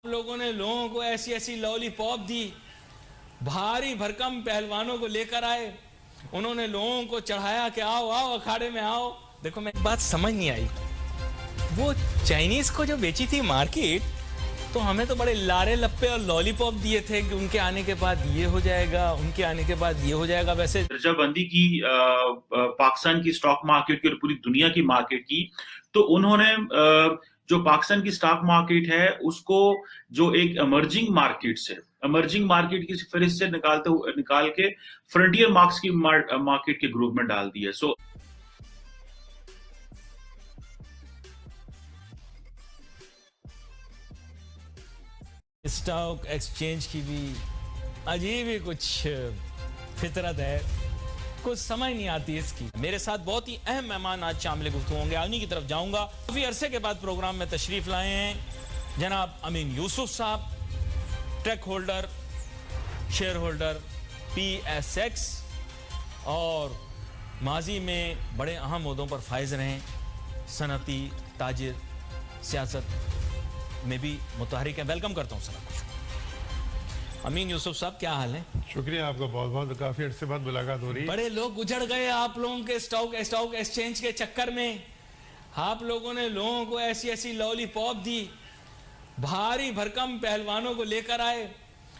लोगों ने लोगों को ऐसी ऐसी लॉलीपॉप दी, भारी भरकम पहलवानों को लेकर आए, उन्होंने लोगों को चढ़ाया कि आओ आओ अखाड़े में आओ। देखो मैं बात समझ नहीं आई, वो चाइनीज को जो बेची थी मार्केट, तो हमें तो बड़े लारे लप्पे और लॉलीपॉप दिए थे कि उनके आने के बाद ये हो जाएगा, उनके आने के बाद ये हो जाएगा। वैसे दर्जाबंदी की पाकिस्तान की स्टॉक मार्केट की और पूरी दुनिया की मार्केट की, तो उन्होंने जो पाकिस्तान की स्टॉक मार्केट है उसको जो एक इमर्जिंग मार्केट की फहरिस्त से निकाल के फ्रंटियर मार्क्स की मार्केट के ग्रुप में डाल दिया। सो स्टॉक एक्सचेंज की भी अजीब ही कुछ फितरत है, कुछ समझ नहीं आती इसकी। मेरे साथ बहुत ही अहम मेहमान आज शामिल गुफ्तगू होंगे, उन्हीं की तरफ जाऊंगा। काफी अरसे के बाद प्रोग्राम में तशरीफ लाए हैं जनाब अमीन यूसुफ साहब, truck holder, share holder PSX, और माजी में बड़े अहम ओहदों पर फाइज रहे, सनती ताजिर, सियासत में भी मुतहरिक है। वेलकम करता हूँ सर। अमीन यूसुफ साहब, क्या हाल है? शुक्रिया आपका बहुत बहुत, काफी अर्से बाद मुलाकात हो रही है। बड़े लोग गुजर गए आप लोगों के स्टॉक एक्सचेंज के चक्कर में। आप लोगों ने लोगों को ऐसी ऐसी लॉलीपॉप दी, भारी भरकम पहलवानों को लेकर आए,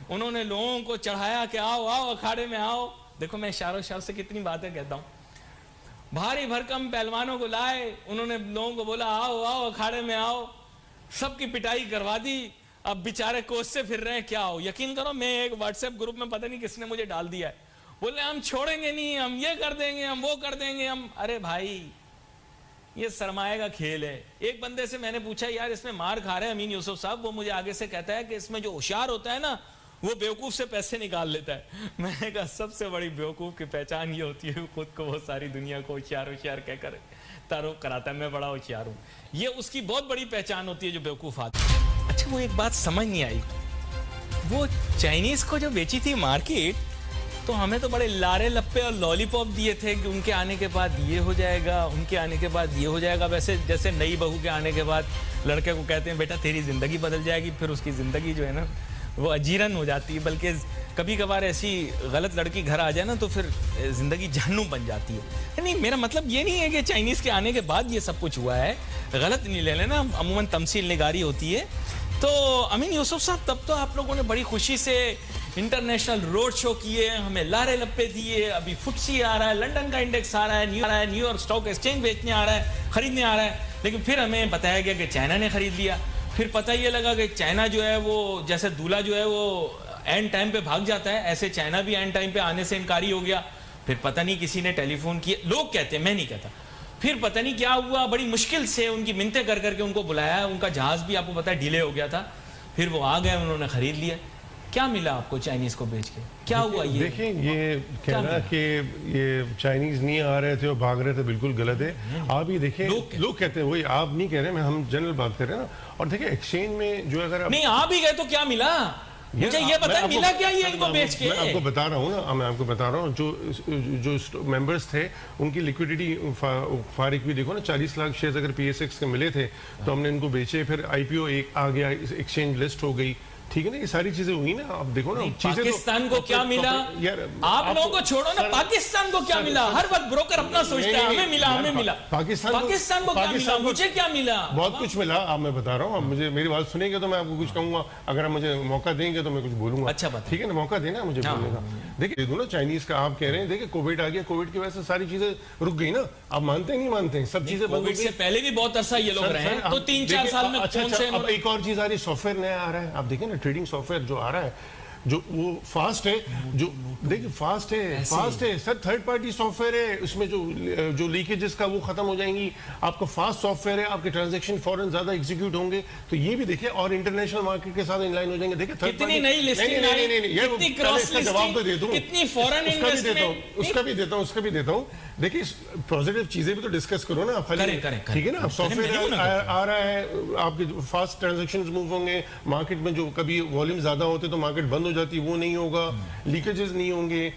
उन्होंने लोगों को चढ़ाया कि आओ आओ अखाड़े में आओ। देखो मैं इशारों से कितनी बातें कहता हूँ। भारी भरकम पहलवानों को लाए, उन्होंने लोगों को बोला आओ आओ अखाड़े में आओ, सबकी पिटाई करवा दी। अब बेचारे कोस से फिर रहे हैं, क्या हो। यकीन करो, मैं एक व्हाट्सएप ग्रुप में पता नहीं किसने मुझे डाल दिया है, बोले हम छोड़ेंगे नहीं, हम ये कर देंगे, हम वो कर देंगे, हम। अरे भाई, ये सरमाए का खेल है। एक बंदे से मैंने पूछा, यार इसमें मार खा रहे हैं अमीन यूसुफ साहब, वो मुझे आगे से कहता है कि इसमें जो होशियार होता है ना, वो बेवकूफ से पैसे निकाल लेता है। मैंने कहा सबसे बड़ी बेवकूफ की पहचान ये होती है, खुद को वो सारी दुनिया को होशियार होशियार कहकर तारुफ कराता है, मैं बड़ा होशियार हूँ। ये उसकी बहुत बड़ी पहचान होती है जो बेवकूफ आती है। अच्छा, वो एक बात समझ नहीं आई, वो चाइनीज को जो बेची थी मार्केट, तो हमें तो बड़े लारे लप्पे और लॉलीपॉप दिए थे कि उनके आने के बाद ये हो जाएगा, उनके आने के बाद ये हो जाएगा। वैसे जैसे नई बहू के आने के बाद लड़के को कहते हैं बेटा तेरी जिंदगी बदल जाएगी, फिर उसकी जिंदगी जो है ना वो अजीरन हो जाती है। बल्कि कभी कभार ऐसी गलत लड़की घर आ जाए ना तो फिर जिंदगी जहन्नुम बन जाती है। नहीं, मेरा मतलब ये नहीं है कि चाइनीज के आने के बाद ये सब कुछ हुआ है, गलत नहीं ले लेना, अमूमन तमसील निगारी होती है। तो अमीन यूसुफ साहब, तब तो आप लोगों ने बड़ी खुशी से इंटरनेशनल रोड शो किए, हमें लारे लप्पे दिए, अभी फुटसी आ रहा है, लंदन का इंडेक्स आ रहा है, न्यूयॉर्क स्टॉक एक्सचेंज बेचने आ रहा है, खरीदने आ रहा है। लेकिन फिर हमें बताया गया कि चाइना ने खरीद लिया। फिर पता ये लगा कि चाइना जो है वो, जैसे दूल्हा जो है वो एंड टाइम पे भाग जाता है, ऐसे चाइना भी एंड टाइम पे आने से इनकारी हो गया। फिर पता नहीं किसी ने टेलीफोन किया, लोग कहते हैं, मैं नहीं कहता। फिर पता नहीं क्या हुआ, बड़ी मुश्किल से उनकी मिन्नतें कर करके उनको बुलाया, उनका जहाज भी आपको पता है डिले हो गया था। फिर वो आ गए, उन्होंने खरीद लिया। क्या मिला आपको चाइनीज को बेच के, क्या हुआ? ये देखिए, ये कहना कि ये चाइनीज नहीं आ रहे थे और भाग रहे थे, बिल्कुल गलत है। आप ये देखिए, लोग कहते हैं, वही आप नहीं कह रहे, मैं हम जनरल बात कर रहे हैं ना। और देखिए एक्सचेंज में जो अगर नहीं आ भी गए तो क्या मिला, मुझे ये बता, मिला क्या ये इनको बेच के? मैं आपको बता रहा हूँ ना, मैं आपको बता रहा हूँ, जो मेंबर्स थे उनकी लिक्विडिटी फारिक भी देखो ना, 40 लाख शेयर्स अगर PSX के मिले थे तो हमने इनको बेचे, फिर IPO एक आ गया, एक्सचेंज लिस्ट हो गई, ठीक है ना, ये सारी चीजें हुई ना। आप देखो ना, पाकिस्तान को क्या मिला, यार आप लोगों को छोड़ो ना, पाकिस्तान को क्या मिला? हर वक्त ब्रोकर अपना सोचता है, हमें मिला, हमें मिला। पाकिस्तान को क्या मिला, मुझे क्या मिला? बहुत कुछ मिला। आप, मैं बता रहा हूँ, आप मुझे मेरी बात सुनेंगे तो मैं आपको कुछ कहूंगा, अगर आप मुझे मौका देंगे तो मैं कुछ बोलूंगा। अच्छा बात, ठीक है ना, मौका देना मुझे बोलने का। देखिए ना, चाइनीज का आप कह रहे हैं, देखिए कोविड आ गया, कोविड की वजह से सारी चीजें रुक गई ना। आप मानते नहीं मानते, सब चीजें कोविड से पहले भी बहुत अरसा ये लोग रहे हैं, तो 3-4 साल में अच्छा, अब एक और चीज आ रही, सॉफ्टवेयर नया आ रहा है। आप देखिए ना, ट्रेडिंग सॉफ्टवेयर जो आ रहा है, जो वो फास्ट है, जो देखिए फास्ट है सर, थर्ड पार्टी सॉफ्टवेयर है, उसमें जो लीकेजेस का वो खत्म हो जाएंगी। आपका फास्ट सॉफ्टवेयर है, आपके ट्रांजैक्शन फौरन ज्यादा एग्जीक्यूट होंगे, तो ये भी देखिए, और इंटरनेशनल मार्केट के साथ इनलाइन हो जाएंगे। देखिए कितनी नई लिस्टिंग आई, कितनी क्रॉस लिस्टिंग, जवाब तो दे दूं, कितनी फॉरेन इन्वेस्टमेंट, उसका भी देता हूं। देखिए पॉजिटिव चीजें भी तो डिस्कस करो ना, ठीक है ना। सॉफ्टवेयर आ रहा है, आपके फास्ट ट्रांजैक्शंस मूव होंगे, मार्केट में जो कभी वॉल्यूम ज्यादा होते तो मार्केट बंद हो जाती, वो नहीं होगा, लीकेजेस नहीं होंगे,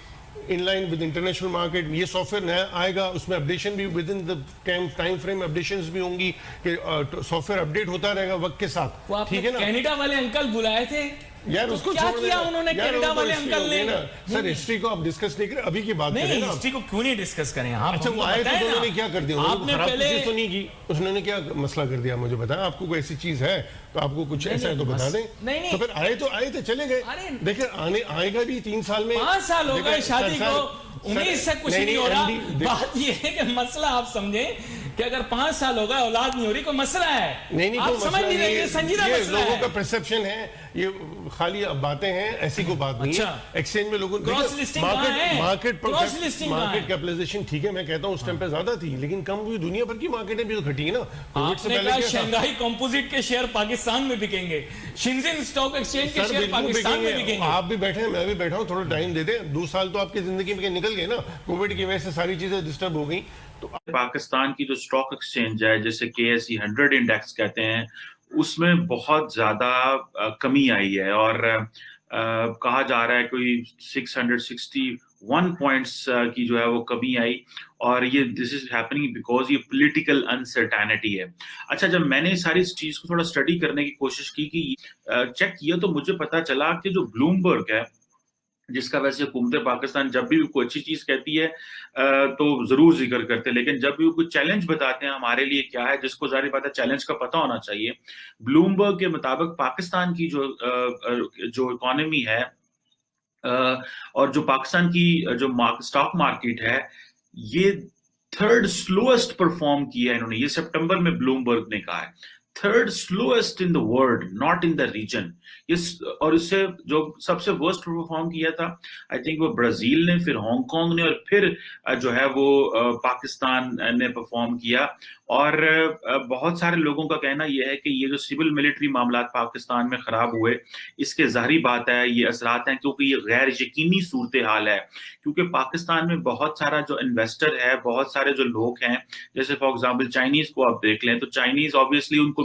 in line with international market. ये सॉफ्टवेयर नया आएगा, उसमें अपडेशन भी with in the time frame updations भी होंगी कि सॉफ्टवेयर अपडेट होता रहेगा वक्त के साथ। वो ठीक है ना? कनाडा वाले अंकल बुलाए थे यार तो उसको क्या छोड़ किया देना। उन्होंने यार कनाडा वो तो वाले हिस्ट्री अंकल हो ने? गई ना। सर हिस्ट्री को आप डिस्कस नहीं करें, अभी की बात नहीं करें ना आप। हिस्ट्री को क्यों नहीं डिस्कस करें आप? अच्छा वो आए तो उन्होंने क्या कर दिया? आपने उन्होंने खराब पहले चीज तो नहीं की, उन्होंने क्या मसला कर दिया मुझे बताया। आपको कोई ऐसी चीज है तो आपको कुछ ऐसा है तो बता दें। नहीं। तो फिर आए तो आए थे, चले गए। अरे देखिए आने आएगा भी 3 साल में, 5 साल हो गए शादी को, उम्मीद से कुछ नहीं हो रहा। MD बात ये है कि मसला आप समझें कि अगर 5 साल हो गए औलाद नहीं हो रही, कोई मसला है। नहीं आप कोई समझ मसला नहीं रहे, ये संजीदा ये मसला लोगों है। का परसेप्शन है, ये खाली अब बातें हैं, ऐसी कोई बात नहीं है। अच्छा। एक्सचेंज में लोगों Gross listing कहाँ है? Gross listing कहाँ मार्केट है? कैपिटलाइजेशन ठीक है, मैं कहता हूँ उस टाइम पे ज्यादा थी, लेकिन कम हुई। दुनिया भर की मार्केटें भी तो घटी है ना। कोविड से आपने पहले कहा क्या था? शंघाई कंपोजिट के शेयर पाकिस्तान में बिकेंगे, शिंजिन स्टॉक एक्सचेंज के सर शेयर बिल्कुल पाकिस्तान में बिकेंगे। बिकेंगे। आप भी बैठे हैं, मैं भी बैठा हूँ, थोड़ा टाइम दे दें। 2 साल तो आपकी जिंदगी में निकल गए ना, कोविड की वजह से सारी चीजें डिस्टर्ब हो गई। तो पाकिस्तान की जो स्टॉक एक्सचेंज है, जैसे KSE 100 इंडेक्स कहते हैं, उसमें बहुत ज्यादा कमी आई है और कहा जा रहा है कोई 661 पॉइंट्स की जो है वो कमी आई। और ये दिस इज हैपनिंग बिकॉज ये पॉलिटिकल अनसर्टेनिटी है। अच्छा, जब मैंने सारी इस चीज को थोड़ा स्टडी करने की कोशिश की कि चेक किया, तो मुझे पता चला कि जो ब्लूमबर्ग है, जिसका वैसे हुकूमत पाकिस्तान जब भी कोई अच्छी चीज कहती है तो जरूर जिक्र करते हैं, लेकिन जब भी वो कुछ चैलेंज बताते हैं हमारे लिए क्या है, जिसको जारी बात है चैलेंज का पता होना चाहिए। ब्लूमबर्ग के मुताबिक पाकिस्तान की जो इकोनॉमी है और जो पाकिस्तान की जो स्टॉक मार्केट है, ये 3rd स्लोएस्ट परफॉर्म किया है इन्होंने। ये सितंबर में ब्लूमबर्ग ने कहा है 3rd slowest in the world, not in the region. और इससे जो सबसे वर्स्ट परफॉर्म किया था, आई थिंक वो ब्राजील ने, फिर हांगकांग ने, और फिर जो है वो पाकिस्तान ने परफॉर्म किया। और बहुत सारे लोगों का कहना यह है कि ये जो सिविल मिलिट्री मामलात पाकिस्तान में खराब हुए, इसके जाहिर बात है ये असरात हैं, क्योंकि ये गैर यकीनी सूरत हाल है। क्योंकि पाकिस्तान में बहुत सारा जो इन्वेस्टर है, बहुत सारे जो लोग हैं, जैसे फॉर एग्जांपल चाइनीज को आप देख लें, तो चाइनीज ऑब्वियसली उनको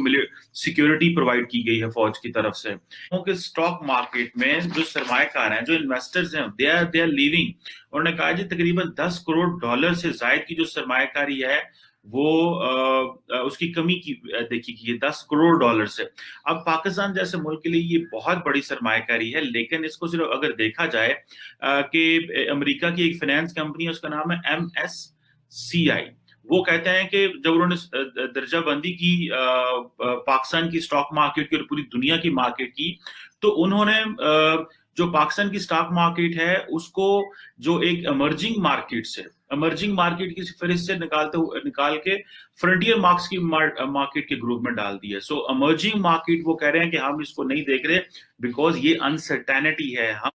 सिक्योरिटी प्रोवाइड की गई है फौज की तरफ से। क्योंकि स्टॉक मार्केट में जो सरमायाकार हैं, जो इन्वेस्टर्स हैं, दे आर लीविंग। उन्होंने कहा जी तकरीबन $10 करोड़ से जायद की जो सरमायाकारी है वो उसकी कमी की देखी कि ये $10 करोड़ से। अब पाकिस्तान जैसे मुल्क के लिए ये बहुत बड़ी सरमायाकारी है, लेकिन इसको सिर्फ अगर देखा जाए कि अमेरिका की एक फाइनेंस कंपनी है, उसका नाम है MSCI। वो कहते हैं कि जब उन्होंने दर्जाबंदी की पाकिस्तान की स्टॉक मार्केट की और पूरी दुनिया की मार्केट की, तो उन्होंने जो पाकिस्तान की स्टॉक मार्केट है उसको जो एक इमर्जिंग मार्केट की फहरिस्त से निकाल के फ्रंटियर मार्केट के ग्रुप में डाल दिया। सो इमर्जिंग मार्केट वो कह रहे हैं कि हम इसको नहीं देख रहे बिकॉज ये अनसर्टेनिटी है। हम